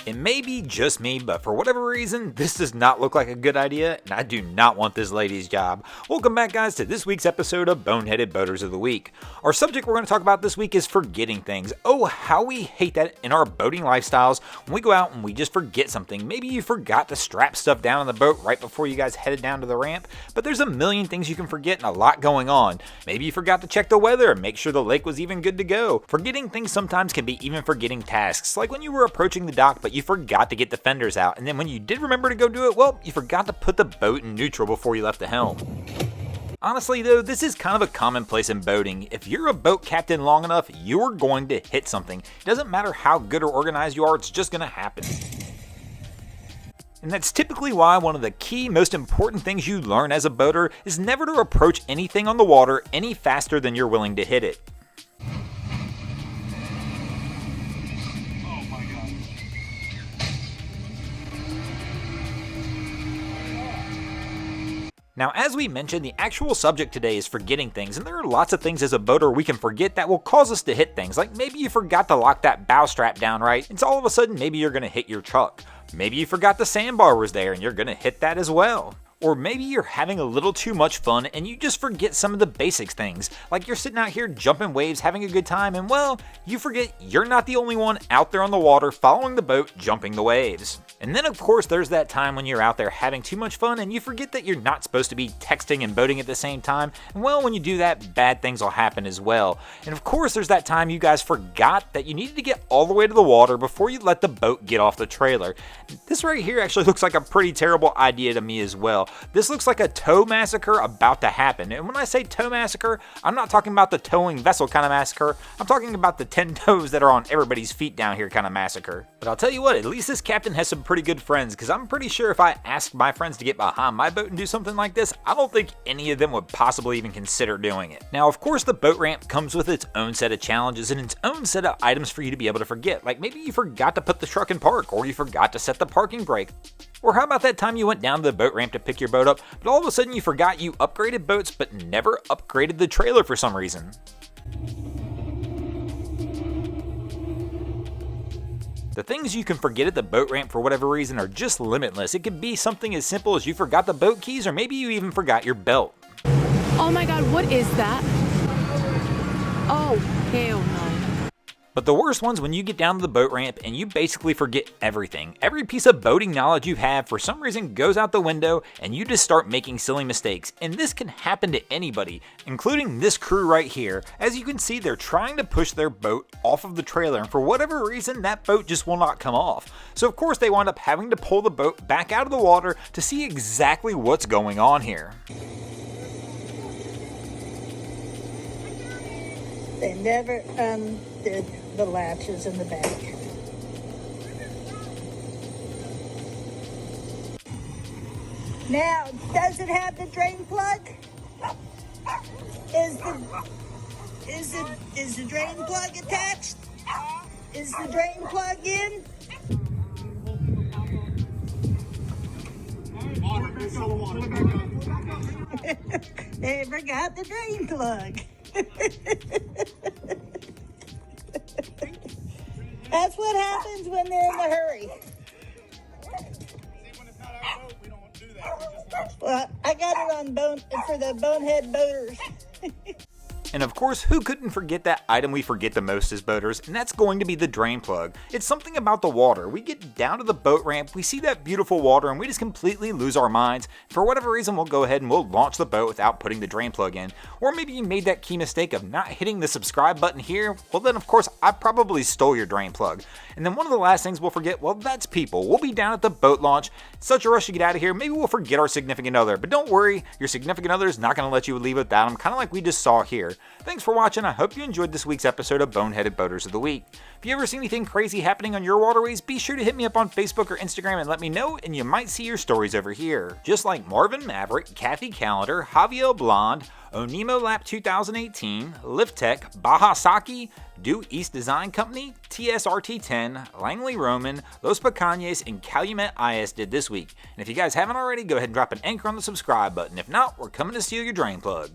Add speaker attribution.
Speaker 1: It may be just me, but for whatever reason, this does not look like a good idea, and I do not want this lady's job. Welcome back, guys, to this week's episode of Boneheaded Boaters of the Week. Our subject we're going to talk about this week is forgetting things. Oh, how we hate that in our boating lifestyles when we go out and we just forget something. Maybe you forgot to strap stuff down on the boat right before you guys headed down to the ramp, but there's a million things you can forget and a lot going on. Maybe you forgot to check the weather and make sure the lake was even good to go. Forgetting things sometimes can be even forgetting tasks, like when you were approaching the dock, but you forgot to get the fenders out, and then when you did remember to go do it, well, you forgot to put the boat in neutral before you left the helm. Honestly though, this is kind of a commonplace in boating. If you're a boat captain long enough, you're going to hit something. It doesn't matter how good or organized you are, it's just going to happen. And that's typically why one of the key, most important things you learn as a boater is never to approach anything on the water any faster than you're willing to hit it. Now, as we mentioned, the actual subject today is forgetting things, and there are lots of things as a boater we can forget that will cause us to hit things. Like maybe you forgot to lock that bow strap down right, and so all of a sudden maybe you're going to hit your truck. Maybe you forgot the sandbar was there and you're going to hit that as well. Or maybe you're having a little too much fun and you just forget some of the basics things. Like you're sitting out here jumping waves, having a good time, and well, you forget you're not the only one out there on the water following the boat, jumping the waves. And then of course there's that time when you're out there having too much fun and you forget that you're not supposed to be texting and boating at the same time. And well, when you do that, bad things will happen as well. And of course there's that time you guys forgot that you needed to get all the way to the water before you let the boat get off the trailer. This right here actually looks like a pretty terrible idea to me as well. This looks like a tow massacre about to happen. And when I say tow massacre, I'm not talking about the towing vessel kind of massacre. I'm talking about the 10 toes that are on everybody's feet down here kind of massacre. But I'll tell you what, at least this captain has some pretty good friends, because I'm pretty sure if I asked my friends to get behind my boat and do something like this, I don't think any of them would possibly even consider doing it. Now, of course, the boat ramp comes with its own set of challenges and its own set of items for you to be able to forget. Like maybe you forgot to put the truck in park, or you forgot to set the parking brake. Or how about that time you went down to the boat ramp to pick your boat up, but all of a sudden you forgot you upgraded boats but never upgraded the trailer for some reason? The things you can forget at the boat ramp for whatever reason are just limitless. It could be something as simple as you forgot the boat keys, or maybe you even forgot your belt.
Speaker 2: Oh my god, what is that? Oh, hell no.
Speaker 1: But the worst one's when you get down to the boat ramp and you basically forget everything. Every piece of boating knowledge you have for some reason goes out the window and you just start making silly mistakes. And this can happen to anybody, including this crew right here. As you can see, they're trying to push their boat off of the trailer, and for whatever reason, that boat just will not come off. So of course they wind up having to pull the boat back out of the water to see exactly what's going on here.
Speaker 3: They never undid the latches in the back. Now, does it have the drain plug? Is the drain plug attached? Is the drain plug in? They forgot the drain plug. That's what happens when they're in a hurry. Well, I got it on for the Boneheaded Boaters.
Speaker 1: And of course, who couldn't forget that item we forget the most as boaters, and that's going to be the drain plug. It's something about the water. We get down to the boat ramp, we see that beautiful water, and we just completely lose our minds. For whatever reason, we'll go ahead and we'll launch the boat without putting the drain plug in. Or maybe you made that key mistake of not hitting the subscribe button here. Well then, of course, I probably stole your drain plug. And then one of the last things we'll forget, well, that's people. We'll be down at the boat launch, such a rush to get out of here, maybe we'll forget our significant other. But don't worry, your significant other is not going to let you leave without them, kind of like we just saw here. Thanks for watching. I hope you enjoyed this week's episode of Boneheaded Boaters of the Week. If you ever see anything crazy happening on your waterways, be sure to hit me up on Facebook or Instagram and let me know, and you might see your stories over here. Just like Marvin Maverick, Kathy Calendar, Javier Blonde, Onimo Lap 2018, Liftech, Baja Saki, Due East Design Company, TSRT10, Langley Roman, Los Picañes, and Calumet IS did this week. And if you guys haven't already, go ahead and drop an anchor on the subscribe button. If not, we're coming to steal your drain plug.